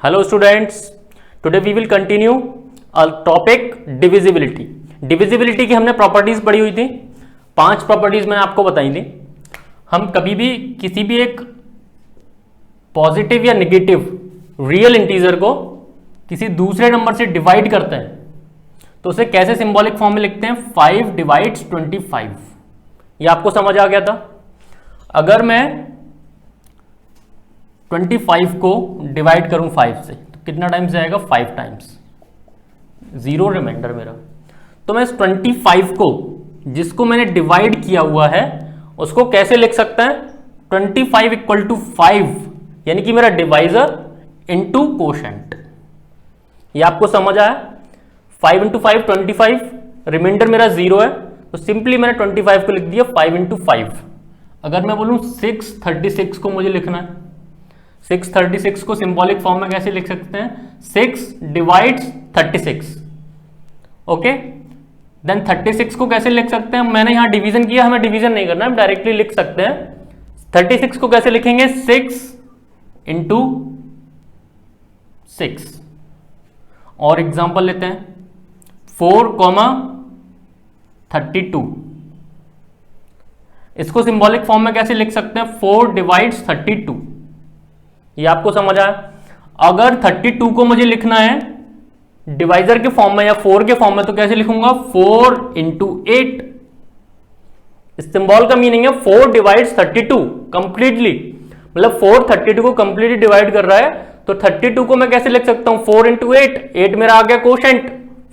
Hello students, today we will continue a topic divisibility. Divisibility की हमने properties पढ़ी हुई थी। 5 प्रॉपर्टीज मैंने आपको बताई थी। हम कभी भी किसी भी एक पॉजिटिव या नेगेटिव रियल इंटीजर को किसी दूसरे नंबर से डिवाइड करते हैं तो उसे कैसे सिंबॉलिक फॉर्म में लिखते हैं, 5 डिवाइड्स 25। ये आपको समझ आ गया था। अगर मैं 25 को डिवाइड करूं 5 से तो कितना टाइम्स जाएगा, 5 टाइम्स, 0 रिमाइंडर मेरा। तो मैं इस 25 को जिसको मैंने डिवाइड किया हुआ है उसको कैसे लिख सकता है, 25 इक्वल टू 5, यानी कि मेरा डिवाइजर इनटू कोशेंट। ये आपको समझ आया। 5 इंटू 5 25, रिमाइंडर मेरा 0 है तो सिंपली मैंने 25 को लिख दिया 5 इंटू 5। अगर मैं बोलूं 636 को मुझे लिखना है, 636 को सिंबॉलिक फॉर्म में कैसे लिख सकते हैं, 6 डिवाइड्स 36। ओके, देन 36 को कैसे लिख सकते हैं, मैंने यहां डिवीजन किया, हमें डिवीजन नहीं करना है, हम डायरेक्टली लिख सकते हैं। 36 को कैसे लिखेंगे, 6 इंटू 6। और एग्जांपल लेते हैं 4,32। इसको सिंबॉलिक फॉर्म में कैसे लिख सकते हैं, 4 डिवाइड्स 32। ये आपको समझ आया। अगर 32 को मुझे लिखना है डिवाइजर के फॉर्म में या 4 के फॉर्म में तो कैसे लिखूंगा, 4 इंटू 8। इस सिंबल का मीनिंग है 4 डिवाइड्स 32 कंप्लीटली, मतलब 4 32 को कंप्लीटली डिवाइड कर रहा है। तो 32 को मैं कैसे लिख सकता हूं, 4 इंटू 8। 8 मेरा आ गया कोशेंट,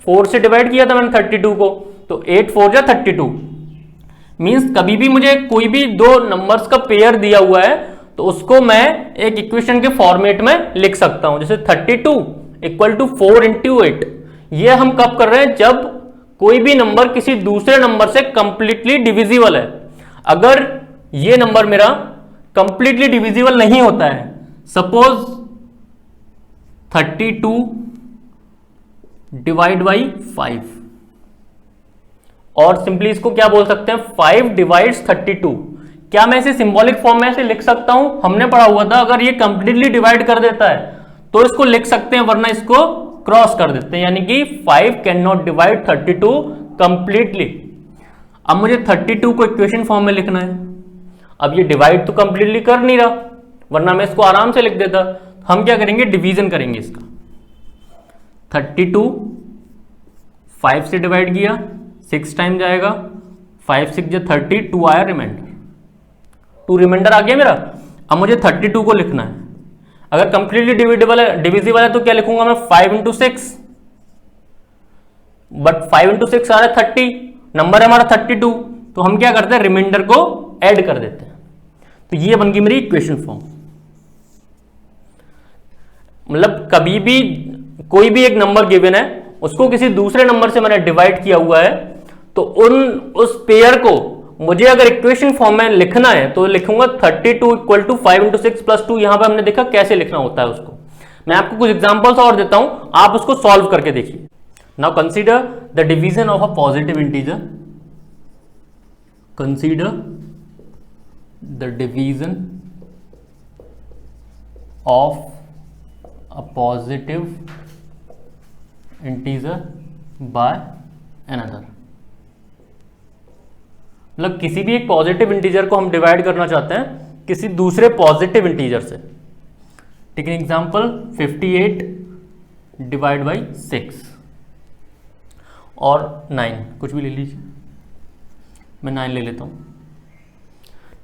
4 से डिवाइड किया था मैंने 32 को, तो 8 4 जा 32। मींस कभी भी मुझे कोई भी दो नंबर्स का पेयर दिया हुआ है तो उसको मैं एक इक्वेशन के फॉर्मेट में लिख सकता हूं, जैसे 32 इक्वल टू 4 इंटू 8। ये हम कब कर रहे हैं, जब कोई भी नंबर किसी दूसरे नंबर से कंप्लीटली डिविजिबल है। अगर ये नंबर मेरा कंप्लीटली डिविजिबल नहीं होता है, सपोज 32 डिवाइड बाई 5, और सिंपली इसको क्या बोल सकते हैं, 5 डिवाइड्स 32। क्या मैं इसे सिंबॉलिक फॉर्म में से लिख सकता हूं, हमने पढ़ा हुआ था अगर ये कंप्लीटली डिवाइड कर देता है तो इसको लिख सकते हैं, वरना इसको क्रॉस कर देते हैं, यानी कि 5 कैन नॉट डिवाइड 32 कंप्लीटली। अब मुझे 32 को इक्वेशन फॉर्म में लिखना है। अब ये डिवाइड तो कंप्लीटली कर नहीं रहा, वरना मैं इसको आराम से लिख देता। हम क्या करेंगे, डिवीजन करेंगे इसका। 32 5 से डिवाइड किया, 6 टाइम जाएगा, 5 6 जा 30, 2 आया रिमाइंडर, 2 रिमाइंडर आ गया मेरा। अब मुझे 32 को लिखना है। अगर कंप्लीटली डिविजिबल है तो क्या लिखूंगा मैं, 5 इंटू 6, बट 5 इंटू 6 आ रहा है 30, नंबर है हमारा 32, तो हम क्या करते हैं, रिमाइंडर को ऐड कर देते हैं। तो ये बन गई मेरी इक्वेशन फॉर्म। मतलब कभी भी कोई भी एक नंबर गिवन है, उसको किसी दूसरे नंबर से मैंने डिवाइड किया हुआ है, तो उस पेयर को मुझे अगर इक्वेशन फॉर्म में लिखना है तो लिखूंगा 32 इक्वल टू 5 इंटू 6 प्लस 2। यहां पे हमने देखा कैसे लिखना होता है उसको। मैं आपको कुछ एग्जांपल्स और देता हूं, आप उसको सॉल्व करके देखिए। Now consider the division of a positive integer. Consider the division of a positive integer by another. मतलब किसी भी एक पॉजिटिव इंटीजर को हम डिवाइड करना चाहते हैं किसी दूसरे पॉजिटिव इंटीजर से। ठीक है, एग्जांपल 58 डिवाइड बाई 6 और 9, कुछ भी ले लीजिए, मैं 9 ले लेता हूं।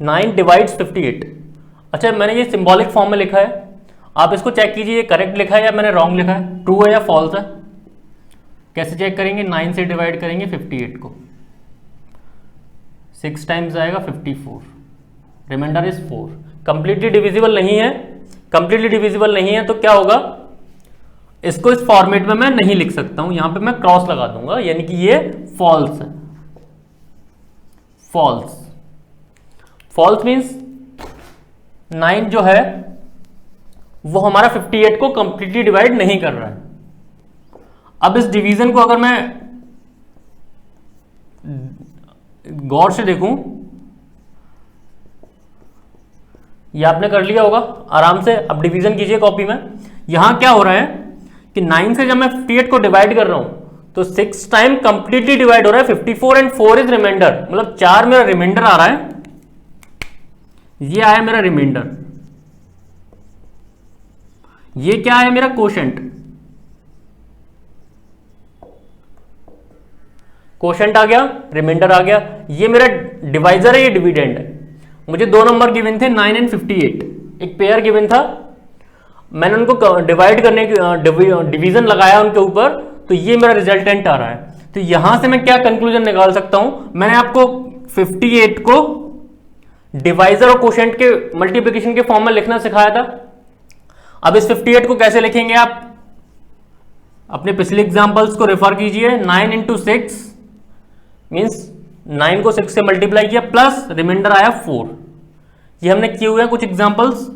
9 डिवाइड्स 58। अच्छा, मैंने ये सिंबॉलिक फॉर्म में लिखा है, आप इसको चेक कीजिए करेक्ट लिखा है या मैंने रॉन्ग लिखा है, ट्रू है या फॉल्स है। कैसे चेक करेंगे, 9 से डिवाइड करेंगे 58 को, 6 टाइम्स आएगा 54, रिमाइंडर इज 4। कंप्लीटली डिविजिबल नहीं है, कंप्लीटली डिविजिबल नहीं है तो क्या होगा, इसको इस फॉर्मेट में मैं नहीं लिख सकता हूं, यहां पे मैं क्रॉस लगा दूंगा, यानी कि ये फॉल्स है। फॉल्स, फॉल्स मींस 9 जो है वो हमारा 58 को कंप्लीटली डिवाइड नहीं कर रहा है। अब इस डिवीजन को अगर मैं गौर से देखूं, ये आपने कर लिया होगा आराम से। अब डिवीजन कीजिए कॉपी में। यहां क्या हो रहा है कि 9 से जब मैं 58 को डिवाइड कर रहा हूं तो 6 टाइम कंप्लीटली डिवाइड हो रहा है 54 एंड 4 इज रिमाइंडर, मतलब 4 मेरा रिमाइंडर आ रहा है, ये आया मेरा रिमाइंडर, ये क्या है मेरा कोशेंट, कोशेंट आ गया, रिमाइंडर आ गया, ये मेरा डिवाइजर है, ये डिविडेंड है। मुझे दो नंबर गिवन थे 9 एंड 58, एक पेयर गिवन था, मैंने उनको डिवाइड करने की डिवीजन लगाया उनके ऊपर, तो ये मेरा रिजल्टेंट आ रहा है। तो यहां से मैं क्या कंक्लूजन निकाल सकता हूं, मैंने आपको 58 को डिवाइजर और कोशेंट के मल्टीप्लिकेशन के फॉर्म में लिखना सिखाया था। अब इस 58 को कैसे लिखेंगे, आप अपने पिछले एग्जांपल्स को रेफर कीजिए। 9 इंटू 6 मीन्स 9 को 6 से मल्टीप्लाई किया प्लस रिमाइंडर आया 4, ये हमने किए हुए हैं कुछ एग्जांपल्स।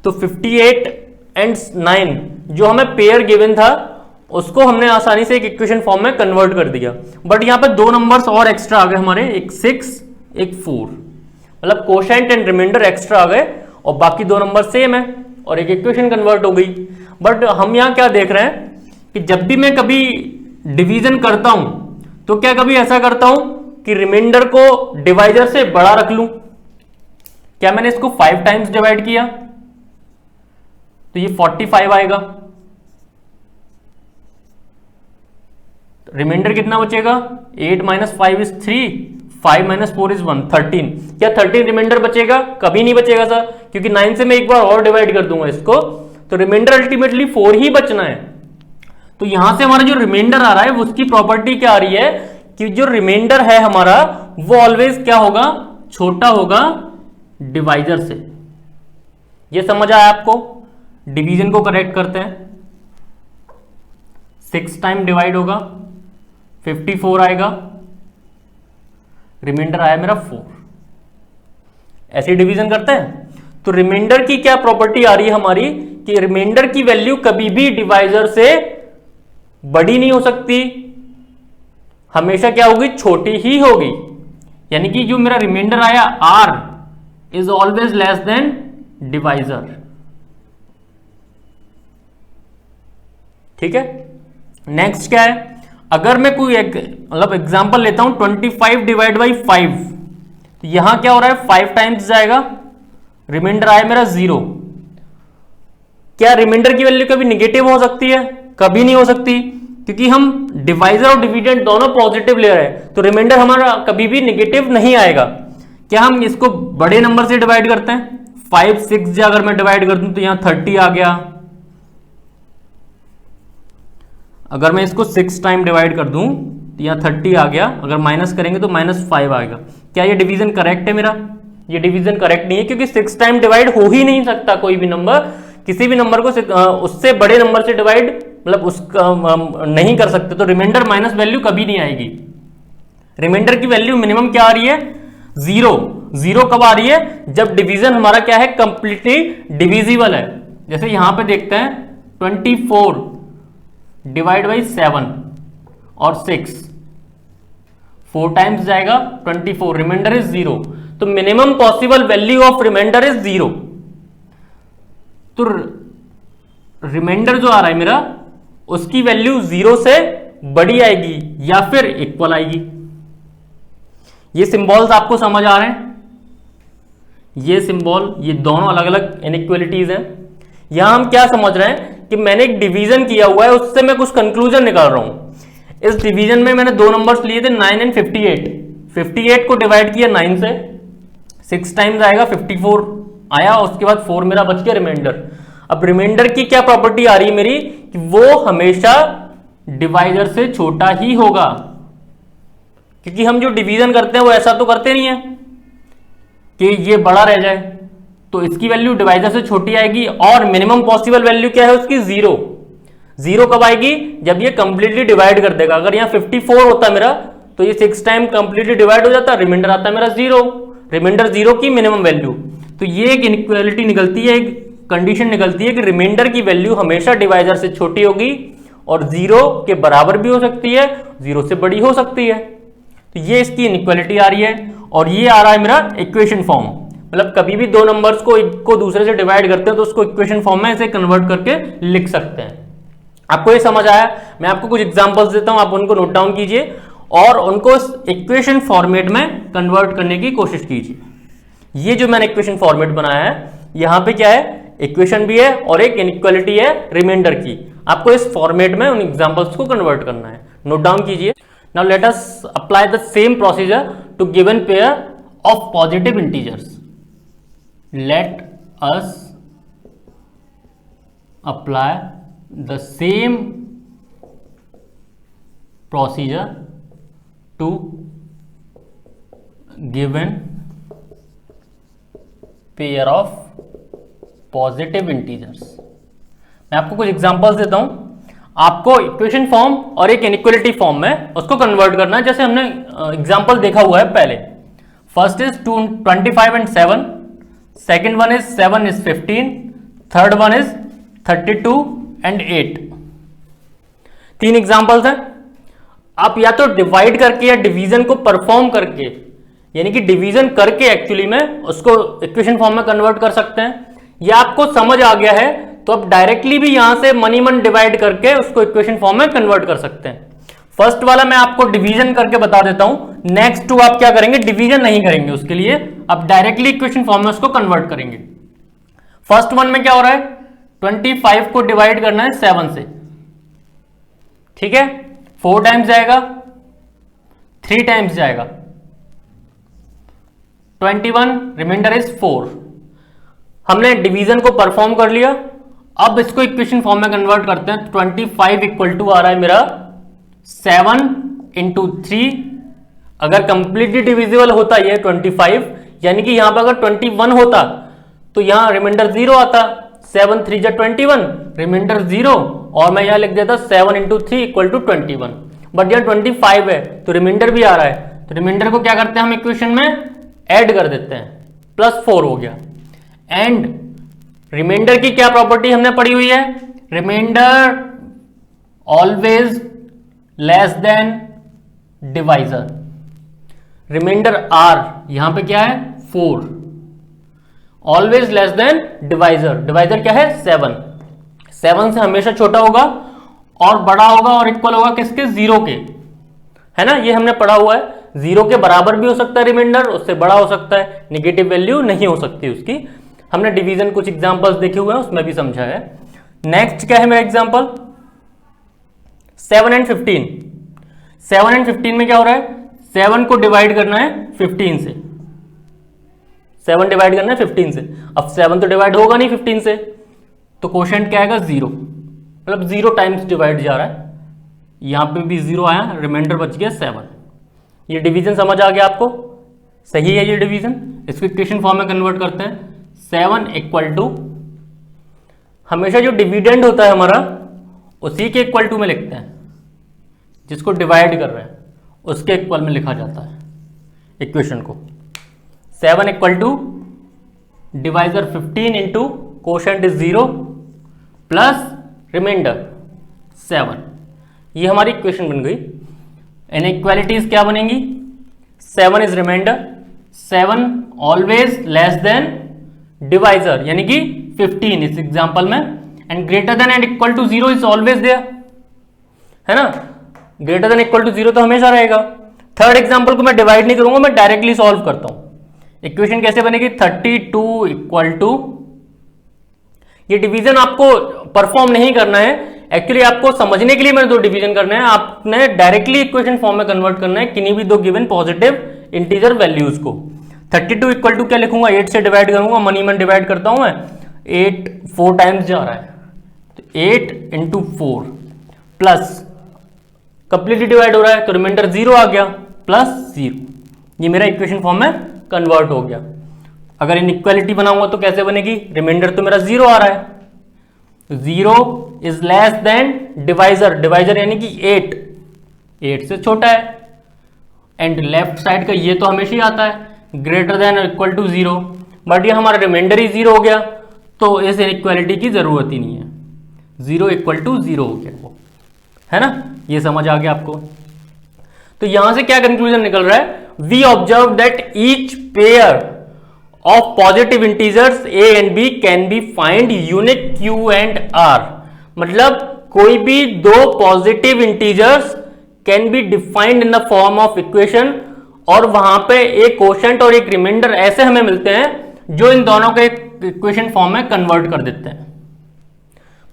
तो 58 एंड 9 जो हमें पेयर गिवन था उसको हमने आसानी से एक इक्वेशन फॉर्म में कन्वर्ट कर दिया, बट यहां पे दो नंबर्स और एक्स्ट्रा आ गए हमारे, एक 6 एक 4, मतलब कोशेंट एंड रिमाइंडर एक्स्ट्रा आ गए और बाकी दो नंबर सेम है और एक इक्वेशन कन्वर्ट हो गई। बट हम यहां क्या देख रहे हैं कि जब भी मैं कभी डिवीजन करता हूं तो क्या कभी ऐसा करता हूं कि रिमाइंडर को डिवाइजर से बड़ा रख लूं। क्या मैंने इसको 5 टाइम्स डिवाइड किया तो ये 45 आएगा, रिमाइंडर कितना बचेगा, 8 माइनस 5 इज 3, 5 माइनस 4 इज 1, 13। क्या 13 रिमाइंडर बचेगा, कभी नहीं बचेगा सर, क्योंकि 9 से मैं एक बार और डिवाइड कर दूंगा इसको, तो रिमाइंडर अल्टीमेटली 4 ही बचना है। तो यहां से हमारा जो रिमाइंडर आ रहा है उसकी प्रॉपर्टी क्या आ रही है कि जो रिमाइंडर है हमारा वो ऑलवेज क्या होगा, छोटा होगा डिवाइजर से। ये समझ आया आपको। डिवीजन को करेक्ट करते हैं, 6 टाइम डिवाइड होगा 54 आएगा, रिमाइंडर आया मेरा 4, ऐसे डिवीजन करते हैं। तो रिमाइंडर की क्या प्रॉपर्टी आ रही है हमारी कि रिमाइंडर की वैल्यू कभी भी डिवाइजर से बड़ी नहीं हो सकती, हमेशा क्या होगी, छोटी ही होगी। यानी कि जो मेरा रिमाइंडर आया r is always less than divisor. ठीक है, नेक्स्ट क्या है, अगर मैं कोई मतलब एग्जांपल लेता हूं 25 डिवाइड बाई 5, तो यहां क्या हो रहा है 5 टाइम्स जाएगा, रिमाइंडर आया मेरा 0। क्या रिमाइंडर की वैल्यू कभी निगेटिव हो सकती है, कभी नहीं हो सकती, क्योंकि हम डिवाइजर और डिविडेंड दोनों पॉजिटिव ले रहे हैं, तो रिमाइंडर हमारा कभी भी निगेटिव नहीं आएगा। क्या हम इसको बड़े नंबर से डिवाइड करते हैं, 5 6 से अगर मैं डिवाइड कर दूं तो यहां 30 आ गया, अगर मैं इसको 6 टाइम डिवाइड कर दूं तो यहां 30 आ गया, अगर माइनस करेंगे तो -5 आएगा। क्या ये डिवीजन करेक्ट है मेरा, ये डिवीजन करेक्ट नहीं है, क्योंकि 6 टाइम डिवाइड हो ही नहीं सकता कोई भी नंबर, किसी भी नंबर को उससे बड़े नंबर से डिवाइड मतलब उसका नहीं कर सकते, तो रिमाइंडर माइनस वैल्यू कभी नहीं आएगी। रिमाइंडर की वैल्यू मिनिमम क्या आ रही है, 0। 0 कब आ रही है, जब डिवीजन हमारा क्या है, कंप्लीटली डिविजिबल है। जैसे यहां पे देखते हैं 24 डिवाइड बाई 7 और 6, 4 टाइम्स जाएगा 24, रिमाइंडर इज 0, तो minimum possible value of remainder is 0। तो रिमाइंडर जो आ रहा है मेरा उसकी वैल्यू 0 से बड़ी आएगी या फिर इक्वल आएगी। ये सिंबल्स आपको समझ आ रहे हैं, ये सिंबल, ये दोनों अलग अलग इनइक्वालिटीज हैं। यहां हम क्या समझ रहे हैं कि मैंने एक डिवीजन किया हुआ है, उससे मैं कुछ कंक्लूजन निकाल रहा हूं। इस डिवीजन में मैंने दो नंबर्स लिए थे 9 एंड 58, 58 को डिवाइड किया 9 से, 6 टाइम्स आएगा 54 आया, उसके बाद 4 मेरा बच गया रिमाइंडर। अब रिमाइंडर की क्या प्रॉपर्टी आ रही है मेरी कि वो हमेशा डिवाइजर से छोटा ही होगा, क्योंकि हम जो डिवीजन करते हैं वो ऐसा तो करते नहीं है कि ये बड़ा रह जाए, तो इसकी वैल्यू डिवाइजर से छोटी आएगी। और मिनिमम पॉसिबल वैल्यू क्या है उसकी, 0। 0 कब आएगी, जब ये कंप्लीटली डिवाइड कर देगा। अगर यहाँ 54 होता मेरा तो ये 6 टाइम कंप्लीटली डिवाइड हो जाता, रिमाइंडर आता मेरा 0, रिमाइंडर 0 की मिनिमम वैल्यू। तो ये एक इनइक्वालिटी निकलती है, एक कंडीशन निकलती है कि रिमाइंडर की वैल्यू हमेशा डिवाइजर से छोटी होगी और 0 के बराबर भी हो सकती है, 0 से बड़ी हो सकती है। तो ये इसकी इनइक्वालिटी आ रही है और ये आ रहा है मेरा इक्वेशन फॉर्म। मतलब कभी भी दो नंबर्स को एक को दूसरे से डिवाइड करते हैं तो उसको इक्वेशन फॉर्म में ऐसे कन्वर्ट करके लिख सकते हैं। आपको ये समझ आया? मैं आपको कुछ एग्जांपल्स देता हूं, आप उनको नोट डाउन कीजिए और उनको इक्वेशन फॉर्मेट में कन्वर्ट करने की कोशिश कीजिए। ये जो मैंने इक्वेशन फॉर्मेट बनाया है, यहां पे क्या है, इक्वेशन भी है और एक इनइक्वालिटी है रिमाइंडर की। आपको इस फॉर्मेट में उन एग्जांपल्स को कन्वर्ट करना है, नोट डाउन कीजिए। Now let us apply the same procedure to given pair of positive integers. Let us apply the same procedure to given pair of positive integers। मैं आपको कुछ एग्जांपल्स देता हूं, आपको इक्वेशन फॉर्म और एक इनइक्वालिटी फॉर्म में उसको कन्वर्ट करना है, जैसे हमने एग्जांपल देखा हुआ है पहले। First is 25 and 7, second one is 7 is 15, third one is 32 and 8। तीन एग्जांपल्स हैं। आप या तो डिवाइड करके या डिवीजन को परफॉर्म करके, यानी कि डिवीजन करके एक्चुअली में उसको इक्वेशन फॉर्म में कन्वर्ट कर सकते हैं, या आपको समझ आ गया है तो आप डायरेक्टली भी यहां से मनी मन डिवाइड करके उसको इक्वेशन फॉर्म में कन्वर्ट कर सकते हैं। फर्स्ट वाला मैं आपको डिवीजन करके बता देता हूं, नेक्स्ट टू आप क्या करेंगे, डिवीजन नहीं करेंगे, उसके लिए आप डायरेक्टली इक्वेशन फॉर्म में उसको कन्वर्ट करेंगे। फर्स्ट वन में क्या हो रहा है, 25 को डिवाइड करना है 7 से, ठीक है, 4 टाइम्स जाएगा, 3 टाइम्स जाएगा, 21 रिमाइंडर इज 4। हमने डिवीजन को परफॉर्म कर लिया, अब इसको इक्वेशन फॉर्म में कन्वर्ट करते हैं। 25 इक्वल टू आ रहा है मेरा 7 इंटू 3, अगर कंप्लीटली डिविजिबल होता ये 25, यानी कि यहां पर अगर 21 होता तो यहां रिमाइंडर 0 आता, 7 3 जा 21, रिमाइंडर 0, और मैं यहां लिख देता 7 इंटू 3 इक्वल टू 21। बट यहां 25 है तो रिमाइंडर भी आ रहा है, तो रिमाइंडर को क्या करते हैं हम इक्वेशन में ऐड कर देते हैं, +4 हो गया। एंड रिमाइंडर की क्या प्रॉपर्टी हमने पढ़ी हुई है, remainder always less than divisor. Remainder r यहां पे क्या है 4, always less than divisor. Divisor क्या है 7, 7 से हमेशा छोटा होगा और बड़ा होगा और इक्वल होगा किसके, 0 के, है ना, ये हमने पढ़ा हुआ है। 0 के बराबर भी हो सकता है रिमाइंडर, उससे बड़ा हो सकता है, नेगेटिव वैल्यू नहीं हो सकती उसकी। हमने डिवीजन कुछ एग्जांपल्स देखे हुए हैं, उसमें भी समझा है। नेक्स्ट क्या है मेरा एग्जांपल, 7 एंड 15। 7 एंड 15 में क्या हो रहा है, 7 को डिवाइड करना है 15 से, 7 डिवाइड करना है 15 से। अब 7 तो डिवाइड होगा नहीं 15 से, तो कोशेंट क्या आएगा 0, मतलब 0 टाइम्स डिवाइड जा रहा है, यहां पे भी 0 आया, रिमाइंडर बच गया 7। ये डिवीजन समझ आ गया आपको, सही है ये डिवीजन। इसको इक्वेशन फॉर्म में कन्वर्ट करते हैं, 7 इक्वल टू, हमेशा जो डिविडेंड होता है हमारा उसी के इक्वल टू में लिखते हैं, जिसको डिवाइड कर रहे हैं उसके इक्वल में लिखा जाता है इक्वेशन को। 7 equal to divisor 15 into quotient is 0 plus remainder 7। ये हमारी इक्वेशन बन गई। इनइक्वालिटीज क्या बनेंगी, 7 is remainder, 7 always less than divisor यानी कि 15 इस एग्जांपल में, and greater than and equal to 0 is always there, है ना, ग्रेटर देन इक्वल टू 0 तो हमेशा रहेगा। थर्ड एग्जांपल को मैं डिवाइड नहीं करूंगा, मैं डायरेक्टली सॉल्व करता हूं। इक्वेशन कैसे बनेगी, 32 इक्वल टू, ये डिवीजन आपको परफॉर्म नहीं करना है, एक्चुअली आपको समझने के लिए मैंने 2 डिवीजन करने हैं, आपने डायरेक्टली इक्वेशन फॉर्म में कन्वर्ट करना है किन्हीं भी 2 गिवन पॉजिटिव इंटीजर वैल्यूज को। 32 इक्वल टू क्या लिखूंगा, 8 से डिवाइड करूंगा, मनी मन डिवाइड करता हूं मैं, 8 4 टाइम्स जा रहा है, तो 8 इंटू 4 प्लस कंप्लीटली डिवाइड हो रहा है तो रिमाइंडर 0 आ गया, प्लस 0। ये मेरा इक्वेशन फॉर्म में कन्वर्ट हो गया। अगर इनइक्वालिटी बनाऊंगा तो कैसे बनेगी, रिमाइंडर तो मेरा 0 आ रहा है, 0 is less than divisor, divisor यानी कि 8 से छोटा है, एंड लेफ्ट साइड का ये तो हमेशा ही आता है, greater than equal to 0, but ये हमारा रिमाइंडर ही 0 हो गया तो इस इनइक्वालिटी की जरूरत ही नहीं है, 0 इक्वल टू 0 हो गया वो, है ना, ये समझ आ गया आपको। तो यहां से क्या कंक्लूजन निकल रहा है, we observe that each pair of positive integers a and b can be find unique q and r. मतलब कोई भी दो positive integers can be defined in the form of equation, और वहां पे एक कोशेंट और एक रिमाइंडर ऐसे हमें मिलते हैं जो इन दोनों के इक्वेशन फॉर्म में कन्वर्ट कर देते हैं।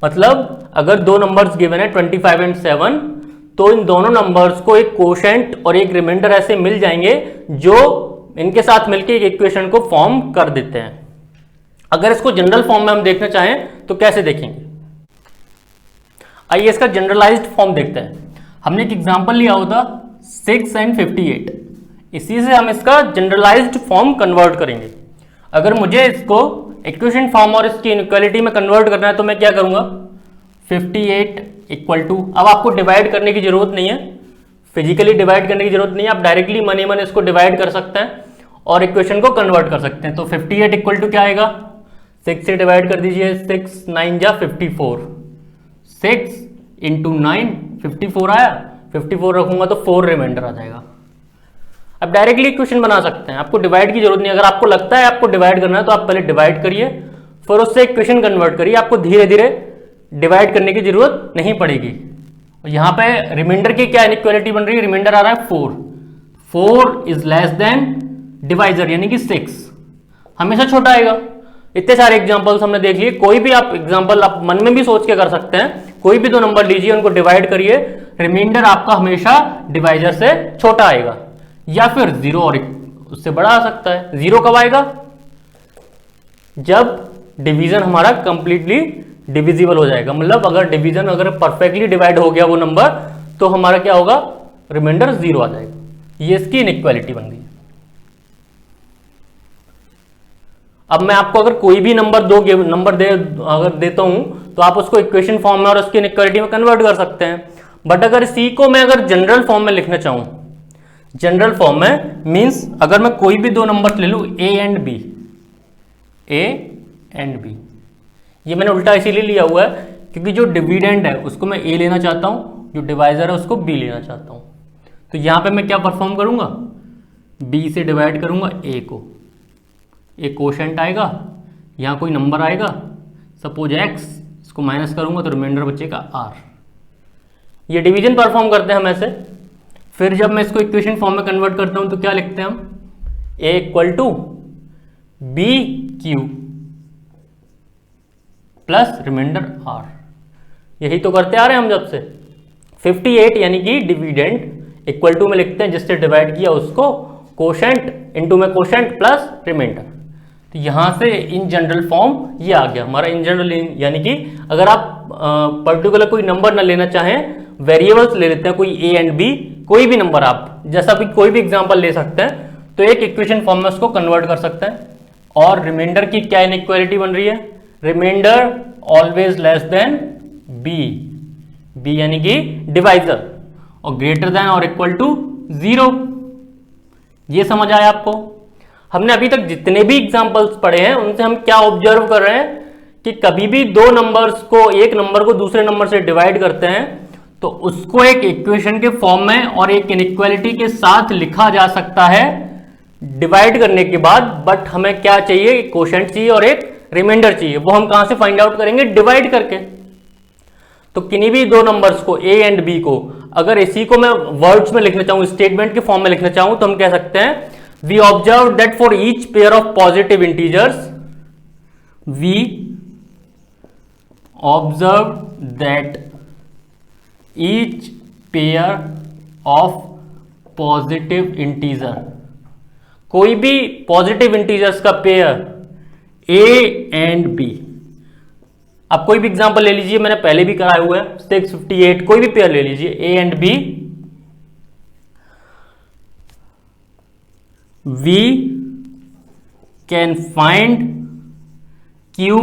मतलब अगर दो नंबर्स गिवन है 25 एंड 7, तो इन दोनों नंबर्स को एक कोशेंट और एक रिमाइंडर ऐसे मिल जाएंगे जो इनके साथ मिलकर एक इक्वेशन को फॉर्म कर देते हैं। अगर इसको जनरल फॉर्म में हम देखना चाहें तो कैसे देखेंगे? आइए इसका जनरलाइज्ड फॉर्म देखते हैं। हमने एक एग्जांपल लिया होता 6 एंड 58, इसी से हम इसका जनरलाइज्ड फॉर्म कन्वर्ट करेंगे। अगर मुझे इसको इक्वेशन फॉर्म और इसकी इनइक्वालिटी में कन्वर्ट करना है तो मैं क्या करूंगा, 58 इक्वल टू, अब आपको डिवाइड करने की जरूरत नहीं है, फिजिकली डिवाइड करने की जरूरत नहीं है, आप डायरेक्टली मनी मन इसको डिवाइड कर सकते हैं और इक्वेशन को कन्वर्ट कर सकते हैं। तो 58 इक्वल टू क्या आएगा, 6 से डिवाइड कर दीजिए, 6 9 जा 54, 6 इंटू 9 54 आया, 54 रखूंगा तो 4 रिमाइंडर आ जाएगा। अब डायरेक्टली इक्वेशन बना सकते हैं, आपको डिवाइड की जरूरत नहीं। अगर आपको लगता है आपको डिवाइड करना है तो आप पहले डिवाइड करिए, फिर उससे इक्वेशन कन्वर्ट करिए, आपको धीरे धीरे डिवाइड करने की जरूरत नहीं पड़ेगी। और यहां पे रिमाइंडर की क्या इनइक्वालिटी बन रही है, रिमाइंडर आ रहा है 4, 4 इज लेस देन डिवाइजर यानी कि 6, हमेशा छोटा आएगा। इतने सारे एग्जांपल्स हमने देख लिए, कोई भी आप एग्जांपल आप मन में भी सोच के कर सकते हैं। कोई भी दो नंबर लीजिए, उनको डिवाइड करिए, रिमाइंडर आपका हमेशा डिवाइजर से छोटा आएगा, या फिर 0 और उससे बड़ा आ सकता है। 0 कब आएगा, जब डिवीजन हमारा कंप्लीटली डिविजिबल हो जाएगा। मतलब अगर डिवीजन अगर परफेक्टली डिवाइड हो गया वो नंबर, तो हमारा क्या होगा, रिमाइंडर 0 आ जाएगा। ये इसकी इनइक्वालिटी बन गई। अब मैं आपको अगर कोई भी नंबर अगर देता हूं तो आप उसको इक्वेशन फॉर्म में और उसकी इनइक्वालिटी में कन्वर्ट कर सकते हैं। बट अगर सी को मैं अगर जनरल फॉर्म में लिखना चाहूं, जनरल फॉर्म में मींस अगर मैं कोई भी दो नंबर ले लूं ए एंड बी, ये मैंने उल्टा इसीलिए लिया हुआ है क्योंकि जो डिविडेंड है उसको मैं ए लेना चाहता हूं, जो डिवाइजर है उसको बी लेना चाहता हूं। तो यहां पे मैं क्या परफॉर्म करूंगा, बी से डिवाइड करूंगा ए को, एक कोशेंट आएगा, यहां कोई नंबर आएगा सपोज x, इसको माइनस करूंगा तो रिमाइंडर बचेगा r। ये डिवीजन परफॉर्म करते हैं हम ऐसे। फिर जब मैं इसको इक्वेशन फॉर्म में कन्वर्ट करता हूं तो क्या लिखते हैं हम, a equal to b q plus remainder r। यही तो करते आ रहे हैं हम जब से। 58 यानी कि डिविडेंड इक्वल टू में लिखते हैं जिससे डिवाइड किया उसको, कोशेंट इनटू में कोशेंट प्लस रिमाइंडर। तो यहां से इन जनरल फॉर्म ये आ गया हमारा इन जनरल, यानी कि अगर आप पर्टिकुलर कोई नंबर ना लेना चाहें, वेरिएबल्स ले लेते हैं कोई ए एंड बी, कोई भी नंबर आप जैसा भी कोई भी एग्जांपल ले सकते हैं, तो एक इक्वेशन फॉर्म में उसको कन्वर्ट कर सकते हैं। और रिमाइंडर की क्या इनइक्वालिटी बन रही है, remainder always less than b यानी कि डिवाइजर, और ग्रेटर देन और इक्वल टू 0। ये समझ आया आपको? हमने अभी तक जितने भी एग्जांपल्स पढ़े हैं उनसे हम क्या ऑब्जर्व कर रहे हैं कि कभी भी दो नंबर्स को, एक नंबर को दूसरे नंबर से डिवाइड करते हैं तो उसको एक इक्वेशन के फॉर्म में और एक इनइक्वालिटी के साथ लिखा जा सकता है डिवाइड करने के बाद। बट हमें क्या चाहिए, एक कोशेंट चाहिए और एक रिमाइंडर चाहिए। वो हम कहां से फाइंड आउट करेंगे, डिवाइड करके। तो किन्हीं भी दो नंबर्स को ए एंड बी को अगर इसी को मैं वर्ड्स में लिखना चाहूं, स्टेटमेंट के फॉर्म में लिखना चाहूं, तो हम कह सकते हैं we observe that for each pair of positive integers, we observe that each pair of positive integer, कोई भी पॉजिटिव इंटीजर्स का पेयर ए एंड बी। आप कोई भी एग्जांपल ले लीजिए, मैंने पहले भी कराया हुआ है 658, कोई भी पेयर ले लीजिए a and b, we can find q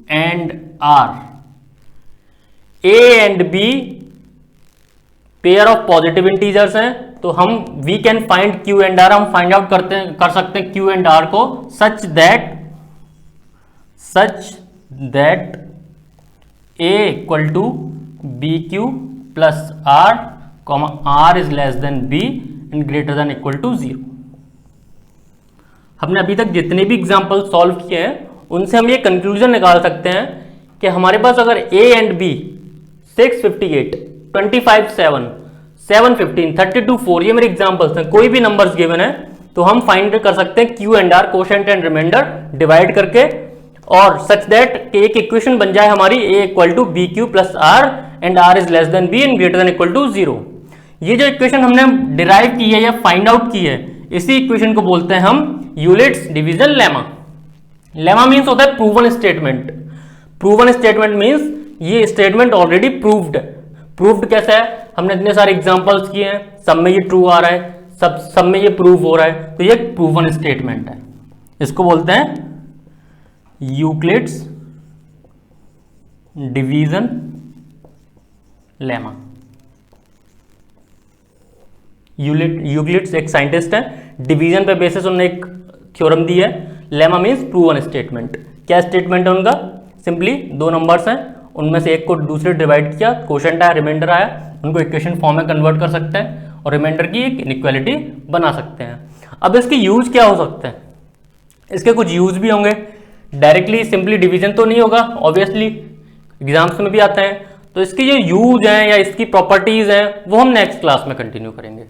and r. A and b pair of positive integers हैं, तो हम we can find q and r, हम फाइंड आउट कर सकते हैं क्यू एंड आर को such that a equal to b q plus r, r is less than b and greater than equal to 0। हमने अभी तक जितने भी एग्जाम्पल सॉल्व किए हैं उनसे हम ये कंक्लूजन निकाल सकते हैं कि हमारे पास अगर ए एंड बी 658, 25, 7, 715, 32, 4 ये मेरे एग्जाम्पल्स हैं, कोई भी नंबर्स गिवन है तो हम फाइंड कर सकते हैं q and r, quotient and remainder divide करके, और सच दैट एक इक्वेशन बन जाए हमारी a equal to b q plus r and r is less than b and greater than equal to 0। ये जो इक्वेशन हमने डिराइव की है या फाइंड आउट की है, इसी इक्वेशन को बोलते हैं हम यूलिट्स डिवीजन लेमा। लेमा मीन्स होता है proven statement. Proven statement means ये स्टेटमेंट ऑलरेडी प्रूव्ड है। प्रूव्ड कैसे है? हमने इतने सारे एग्जांपल्स किए हैं, सब में ये ट्रू आ रहा है, सब में ये प्रूव हो रहा है, तो ये प्रूवन स्टेटमेंट है। इसको बोलते हैं यूक्लिड्स डिवीजन लेमा। यूक्लिड्स एक साइंटिस्ट है, डिवीजन पे बेसिस उन्होंने एक थ्योरम दी है। Lemma means proven statement. क्या स्टेटमेंट है उनका? सिंपली दो नंबर्स हैं, उनमें से एक को दूसरे डिवाइड किया, क्वोशंट आया, रिमाइंडर आया, उनको इक्वेशन फॉर्म में कन्वर्ट कर सकते हैं और रिमाइंडर की एक इनइक्वालिटी बना सकते हैं। अब इसके यूज क्या हो सकते हैं? इसके कुछ यूज भी होंगे। डायरेक्टली सिंपली डिवीजन तो नहीं होगा, ऑब्वियसली एग्जाम्स में भी आते हैं, तो इसके जो यूज हैं या इसकी प्रॉपर्टीज हैं वो हम नेक्स्ट क्लास में कंटिन्यू करेंगे।